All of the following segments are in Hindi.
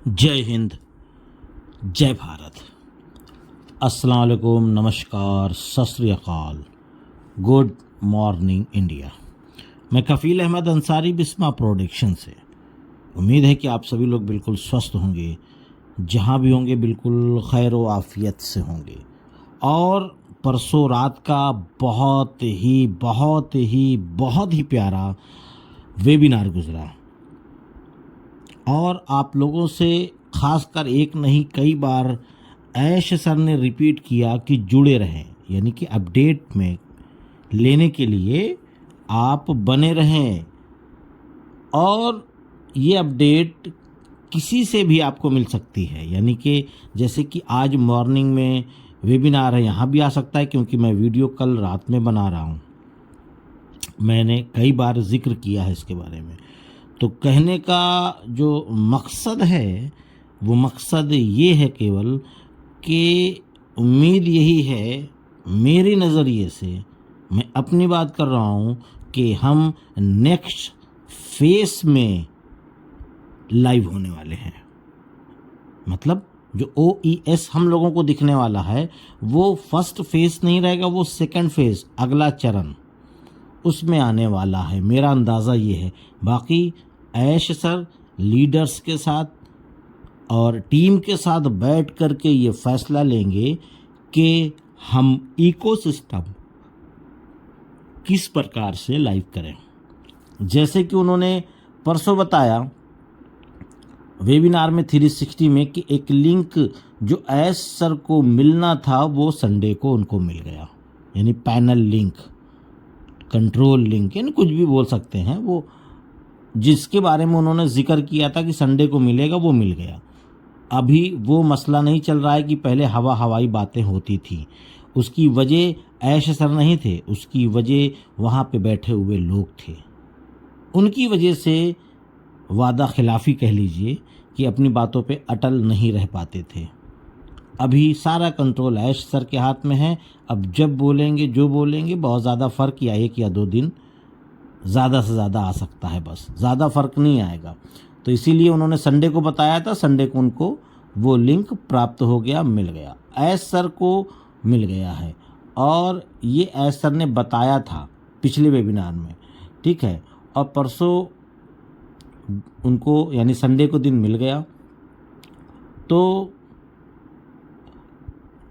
जय हिंद, जय भारत, अस्सलाम वालेकुम, नमस्कार, सत श्री अकाल, गुड मॉर्निंग इंडिया। मैं कफ़ील अहमद अंसारी, बिस्मा प्रोडक्शन से। उम्मीद है कि आप सभी लोग बिल्कुल स्वस्थ होंगे, जहाँ भी होंगे बिल्कुल खैर व आफियत से होंगे। और परसों रात का बहुत ही प्यारा वेबिनार गुजरा और आप लोगों से खासकर एक नहीं कई बार ऐश सर ने रिपीट किया कि जुड़े रहें, यानी कि अपडेट में लेने के लिए आप बने रहें। और ये अपडेट किसी से भी आपको मिल सकती है, यानी कि जैसे कि आज मॉर्निंग में वेबिनार है, यहाँ भी आ सकता है क्योंकि मैं वीडियो कल रात में बना रहा हूँ। मैंने कई बार जिक्र किया है इसके बारे में। तो कहने का जो मकसद है वो मकसद ये है केवल कि उम्मीद यही है, मेरे नज़रिए से मैं अपनी बात कर रहा हूँ कि हम नेक्स्ट फेस में लाइव होने वाले हैं। मतलब जो OES हम लोगों को दिखने वाला है वो फर्स्ट फेस नहीं रहेगा, वो सेकंड फेस, अगला चरण उसमें आने वाला है। मेरा अंदाज़ा ये है। बाकी ऐश सर लीडर्स के साथ और टीम के साथ बैठ कर के ये फैसला लेंगे कि हम इकोसिस्टम किस प्रकार से लाइव करें। जैसे कि उन्होंने परसों बताया वेबिनार में 360 में कि एक लिंक जो ऐश सर को मिलना था वो संडे को उनको मिल गया, यानी पैनल लिंक, कंट्रोल लिंक, यानी कुछ भी बोल सकते हैं। वो जिसके बारे में उन्होंने जिक्र किया था कि संडे को मिलेगा वो मिल गया। अभी वो मसला नहीं चल रहा है कि पहले हवाई बातें होती थी। उसकी वजह ऐश सर नहीं थे, उसकी वजह वहाँ पे बैठे हुए लोग थे। उनकी वजह से वादा खिलाफ़ी कह लीजिए कि अपनी बातों पे अटल नहीं रह पाते थे। अभी सारा कंट्रोल ऐश सर के हाथ में है। अब जब बोलेंगे, जो बोलेंगे, बहुत ज़्यादा फ़र्क या 1 या 2 दिन ज़्यादा से ज़्यादा आ सकता है, बस ज़्यादा फ़र्क नहीं आएगा। तो इसीलिए उन्होंने संडे को बताया था, संडे को उनको वो लिंक प्राप्त हो गया, मिल गया, ऐश सर को मिल गया है। और ये ऐश सर ने बताया था पिछले वेबिनार में, ठीक है। और परसों उनको यानी संडे को दिन मिल गया। तो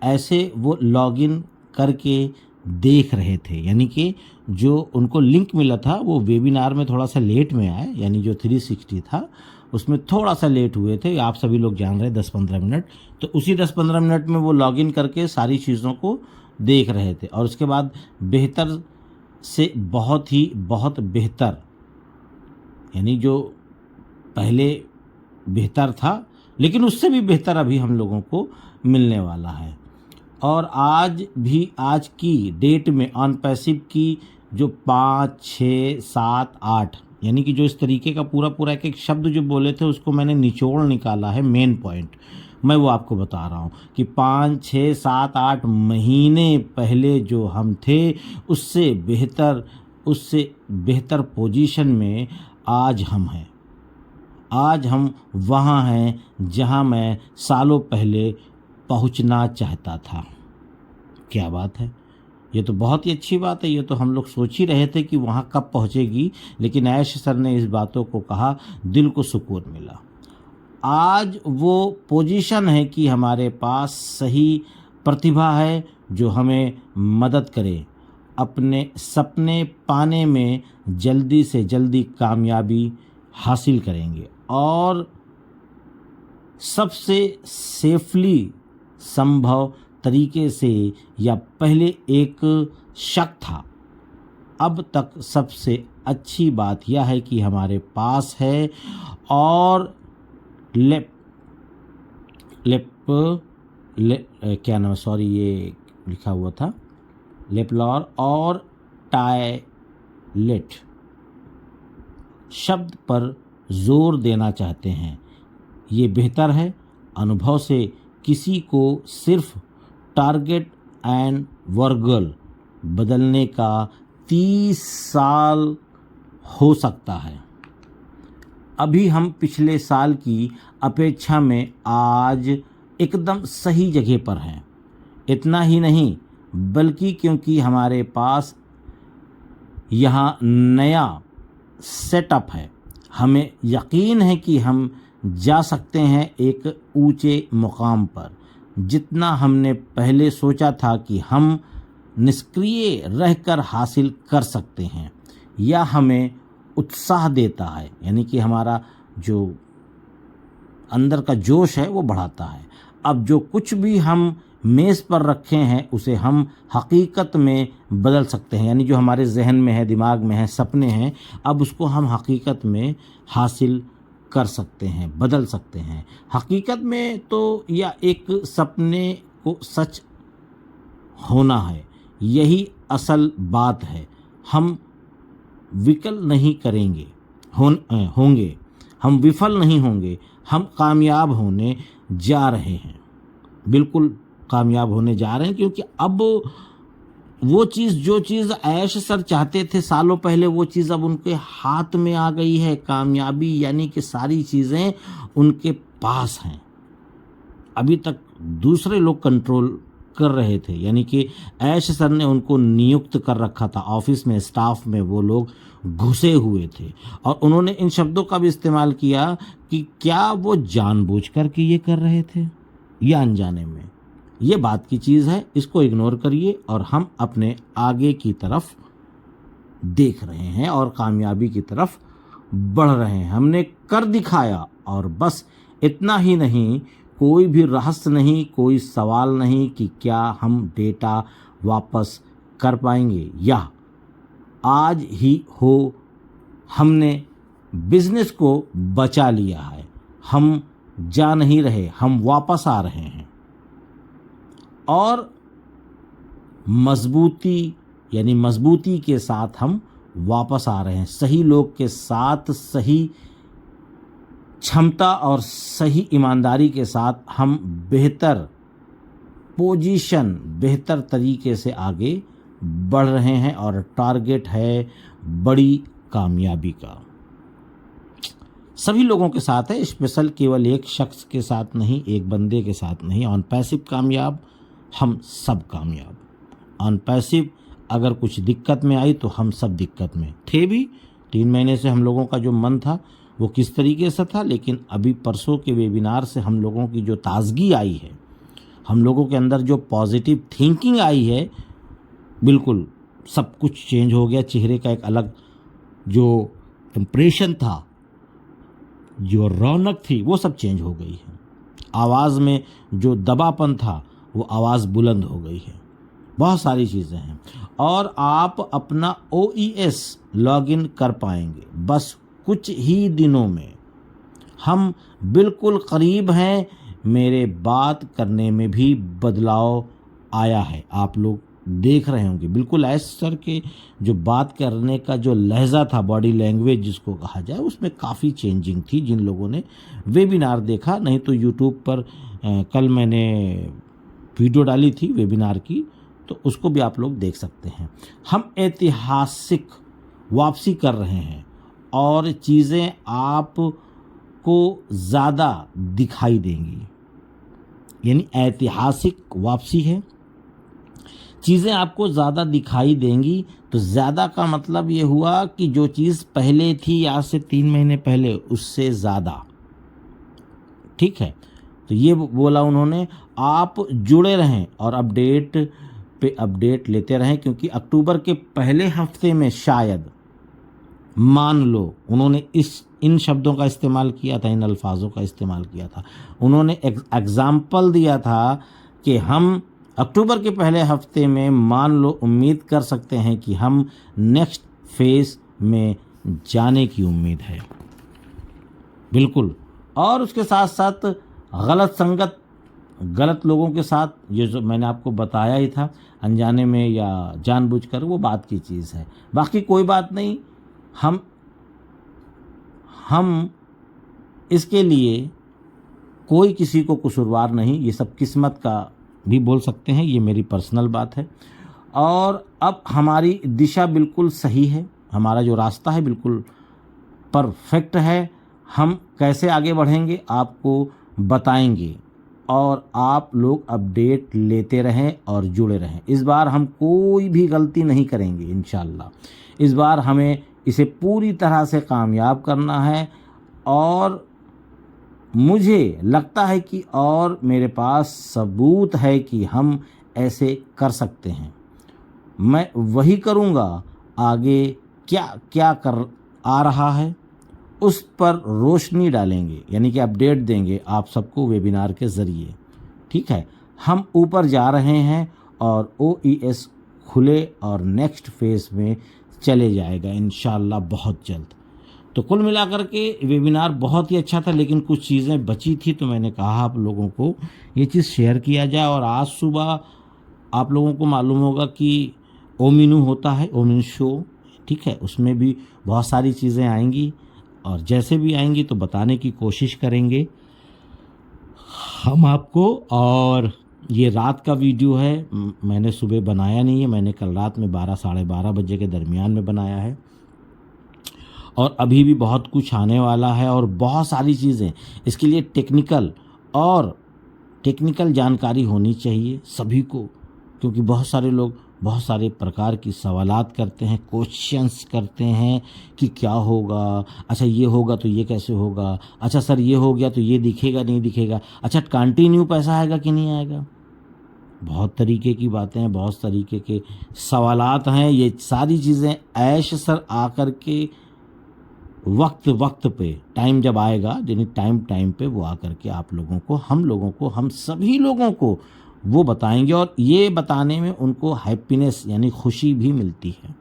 ऐसे वो लॉगिन करके देख रहे थे, यानी कि जो उनको लिंक मिला था वो वेबिनार में थोड़ा सा लेट में आए, यानी जो 360 था उसमें थोड़ा सा लेट हुए थे, आप सभी लोग जान रहे, 10-15 मिनट। तो उसी 10-15 मिनट में वो लॉगिन करके सारी चीज़ों को देख रहे थे। और उसके बाद बेहतर से बहुत बेहतर, यानी जो पहले बेहतर था लेकिन उससे भी बेहतर अभी हम लोगों को मिलने वाला है। और आज की डेट में ऑन पैसिव की जो 5, 6, 7, 8, यानी कि जो इस तरीके का पूरा एक शब्द जो बोले थे उसको मैंने निचोड़ निकाला है, मेन पॉइंट मैं वो आपको बता रहा हूँ कि 5, 6, 7, 8 महीने पहले जो हम थे उससे बेहतर पोजीशन में आज हम हैं। आज हम वहाँ हैं जहाँ मैं सालों पहले पहुँचना चाहता था। क्या बात है, ये तो बहुत ही अच्छी बात है। ये तो हम लोग सोच ही रहे थे कि वहाँ कब पहुँचेगी, लेकिन ऐश सर ने इस बातों को कहा, दिल को सुकून मिला। आज वो पोजीशन है कि हमारे पास सही प्रतिभा है जो हमें मदद करे अपने सपने पाने में जल्दी से जल्दी कामयाबी हासिल करेंगे। और सबसे सेफली संभव तरीके से, या पहले एक शक था, अब तक सबसे अच्छी बात यह है कि हमारे पास है। और क्या नाम, सॉरी ये लिखा हुआ था, लेपलॉर और टायलेट शब्द पर जोर देना चाहते हैं। ये बेहतर है। अनुभव से किसी को सिर्फ टारगेट एंड वर्गल बदलने का 30 साल हो सकता है। अभी हम पिछले साल की अपेक्षा में आज एकदम सही जगह पर हैं। इतना ही नहीं, बल्कि क्योंकि हमारे पास यहाँ नया सेटअप है, हमें यकीन है कि हम जा सकते हैं एक ऊंचे मुकाम पर। जितना हमने पहले सोचा था कि हम निष्क्रिय रहकर हासिल कर सकते हैं, यह हमें उत्साह देता है, यानी कि हमारा जो अंदर का जोश है वो बढ़ाता है। अब जो कुछ भी हम मेज़ पर रखे हैं उसे हम हकीकत में बदल सकते हैं, यानी जो हमारे जहन में है, दिमाग में है, सपने हैं, अब उसको हम हकीकत में हासिल कर सकते हैं, बदल सकते हैं। हकीकत में तो यह एक सपने को सच होना है, यही असल बात है। हम विकल नहीं करेंगे होंगे, हम विफल नहीं होंगे, हम कामयाब होने जा रहे हैं, बिल्कुल कामयाब होने जा रहे हैं। क्योंकि अब वो चीज़, जो चीज़ ऐश सर चाहते थे सालों पहले, वो चीज़ अब उनके हाथ में आ गई है। कामयाबी यानी कि सारी चीज़ें उनके पास हैं। अभी तक दूसरे लोग कंट्रोल कर रहे थे, यानी कि ऐश सर ने उनको नियुक्त कर रखा था ऑफिस में, स्टाफ में वो लोग घुसे हुए थे। और उन्होंने इन शब्दों का भी इस्तेमाल किया कि क्या वो जानबूझकर के ये कर रहे थे या अनजाने में। ये बात की चीज़ है, इसको इग्नोर करिए और हम अपने आगे की तरफ देख रहे हैं और कामयाबी की तरफ बढ़ रहे हैं। हमने कर दिखाया, और बस इतना ही नहीं, कोई भी रहस्य नहीं, कोई सवाल नहीं कि क्या हम डेटा वापस कर पाएंगे या आज ही हो। हमने बिजनेस को बचा लिया है, हम जा नहीं रहे, हम वापस आ रहे हैं और मजबूती के साथ हम वापस आ रहे हैं। सही लोग के साथ, सही क्षमता और सही ईमानदारी के साथ हम बेहतर पोजीशन, बेहतर तरीके से आगे बढ़ रहे हैं और टारगेट है बड़ी कामयाबी का। सभी लोगों के साथ है, स्पेशल केवल एक शख्स के साथ नहीं, एक बंदे के साथ नहीं। ऑन पैसिव कामयाब, हम सब कामयाब। ऑन पैसिव अगर कुछ दिक्कत में आई तो हम सब दिक्कत में थे भी। 3 महीने से हम लोगों का जो मन था वो किस तरीके से था, लेकिन अभी परसों के वेबिनार से हम लोगों की जो ताजगी आई है, हम लोगों के अंदर जो पॉजिटिव थिंकिंग आई है, बिल्कुल सब कुछ चेंज हो गया। चेहरे का एक अलग जो इम्प्रेशन था, जो रौनक थी, वो सब चेंज हो गई है। आवाज़ में जो दबापन था वो आवाज़ बुलंद हो गई है। बहुत सारी चीज़ें हैं और आप अपना OES लॉगिन कर पाएंगे बस कुछ ही दिनों में। हम बिल्कुल करीब हैं, मेरे बात करने में भी बदलाव आया है। आप लोग देख रहे होंगे, बिल्कुल ऐश सर के जो बात करने का जो लहजा था, बॉडी लैंग्वेज जिसको कहा जाए, उसमें काफ़ी चेंजिंग थी। जिन लोगों ने वेबिनार देखा, नहीं तो यूट्यूब पर कल मैंने वीडियो डाली थी वेबिनार की, तो उसको भी आप लोग देख सकते हैं। हम ऐतिहासिक वापसी कर रहे हैं और चीज़ें आपको ज़्यादा दिखाई देंगी, यानी ऐतिहासिक वापसी है। चीज़ें आपको ज़्यादा दिखाई देंगी, तो ज़्यादा का मतलब ये हुआ कि जो चीज़ पहले थी आज से 3 महीने पहले, उससे ज़्यादा। ठीक है, तो ये बोला उन्होंने। आप जुड़े रहें और अपडेट पे अपडेट लेते रहें, क्योंकि अक्टूबर के पहले हफ्ते में शायद, मान लो, उन्होंने इन शब्दों का इस्तेमाल किया था, इन अल्फाजों का इस्तेमाल किया था। उन्होंने एग्जाम्पल दिया था कि हम अक्टूबर के पहले हफ्ते में, मान लो, उम्मीद कर सकते हैं कि हम नेक्स्ट फेज में जाने की उम्मीद है। बिल्कुल। और उसके साथ साथ गलत लोगों के साथ, ये जो मैंने आपको बताया ही था, अनजाने में या जानबूझकर, वो बात की चीज़ है। बाकी कोई बात नहीं, हम इसके लिए कोई किसी को कसूरवार नहीं, ये सब किस्मत का भी बोल सकते हैं, ये मेरी पर्सनल बात है। और अब हमारी दिशा बिल्कुल सही है, हमारा जो रास्ता है बिल्कुल परफेक्ट है हम कैसे आगे बढ़ेंगे आपको बताएंगे, और आप लोग अपडेट लेते रहें और जुड़े रहें। इस बार हम कोई भी गलती नहीं करेंगे इंशाल्लाह। इस बार हमें इसे पूरी तरह से कामयाब करना है, और मुझे लगता है कि और मेरे पास सबूत है कि हम ऐसे कर सकते हैं। मैं वही करूँगा। आगे क्या क्या कर आ रहा है उस पर रोशनी डालेंगे, यानी कि अपडेट देंगे आप सबको वेबिनार के ज़रिए। ठीक है, हम ऊपर जा रहे हैं और OES खुले और नेक्स्ट फेज़ में चले जाएगा इंशाल्लाह बहुत जल्द। तो कुल मिलाकर के वेबिनार बहुत ही अच्छा था, लेकिन कुछ चीज़ें बची थी तो मैंने कहा आप लोगों को ये चीज़ शेयर किया जाए। और आज सुबह आप लोगों को मालूम होगा कि ओमिनू होता है, ओमिन शो, ठीक है, उसमें भी बहुत सारी चीज़ें आएंगी, और जैसे भी आएंगी तो बताने की कोशिश करेंगे हम आपको। और ये रात का वीडियो है, मैंने सुबह बनाया नहीं है, मैंने कल रात में 12 साढ़े 12 बजे के दरमियान में बनाया है। और अभी भी बहुत कुछ आने वाला है, और बहुत सारी चीज़ें इसके लिए टेक्निकल जानकारी होनी चाहिए सभी को, क्योंकि बहुत सारे लोग बहुत सारे प्रकार की सवालात करते हैं, क्वेश्चंस करते हैं कि क्या होगा, अच्छा ये होगा तो ये कैसे होगा, अच्छा सर ये हो गया तो ये दिखेगा नहीं दिखेगा, अच्छा कंटिन्यू पैसा आएगा कि नहीं आएगा। बहुत तरीके की बातें हैं, बहुत तरीके के सवालात हैं। ये सारी चीज़ें ऐश सर आकर के वक्त पे टाइम जब आएगा, यानी टाइम पे वो आकर के आप लोगों को, हम सभी लोगों को वो बताएंगे, और ये बताने में उनको हैप्पीनेस यानी खुशी भी मिलती है।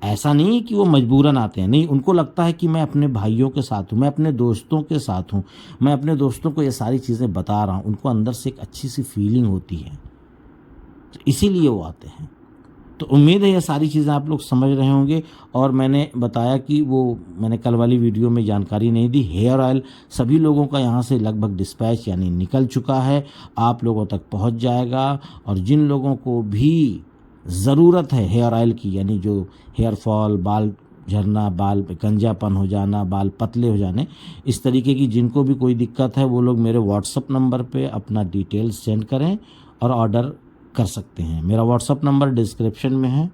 ऐसा नहीं कि वो मजबूरन आते हैं, नहीं, उनको लगता है कि मैं अपने भाइयों के साथ हूँ, मैं अपने दोस्तों के साथ हूँ, मैं अपने दोस्तों को ये सारी चीज़ें बता रहा हूँ, उनको अंदर से एक अच्छी सी फीलिंग होती है, तो इसीलिए वो आते हैं। तो उम्मीद है ये सारी चीज़ें आप लोग समझ रहे होंगे। और मैंने बताया कि वो मैंने कल वाली वीडियो में जानकारी नहीं दी, हेयर ऑयल सभी लोगों का यहाँ से लगभग डिस्पैच यानी निकल चुका है, आप लोगों तक पहुँच जाएगा। और जिन लोगों को भी ज़रूरत है हेयर ऑयल की, यानी जो हेयर फॉल, बाल झड़ना, बाल पे गंजापन हो जाना, बाल पतले हो जाने, इस तरीके की जिनको भी कोई दिक्कत है, वो लोग मेरे व्हाट्सअप नंबर पे अपना डिटेल्स सेंड करें और ऑर्डर कर सकते हैं। मेरा व्हाट्सअप नंबर डिस्क्रिप्शन में है,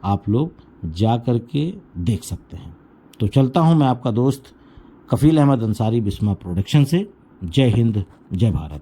आप लोग जा कर के देख सकते हैं। तो चलता हूं मैं आपका दोस्त कफील अहमद अंसारी बिस्मा प्रोडक्शन से। जय हिंद, जय भारत।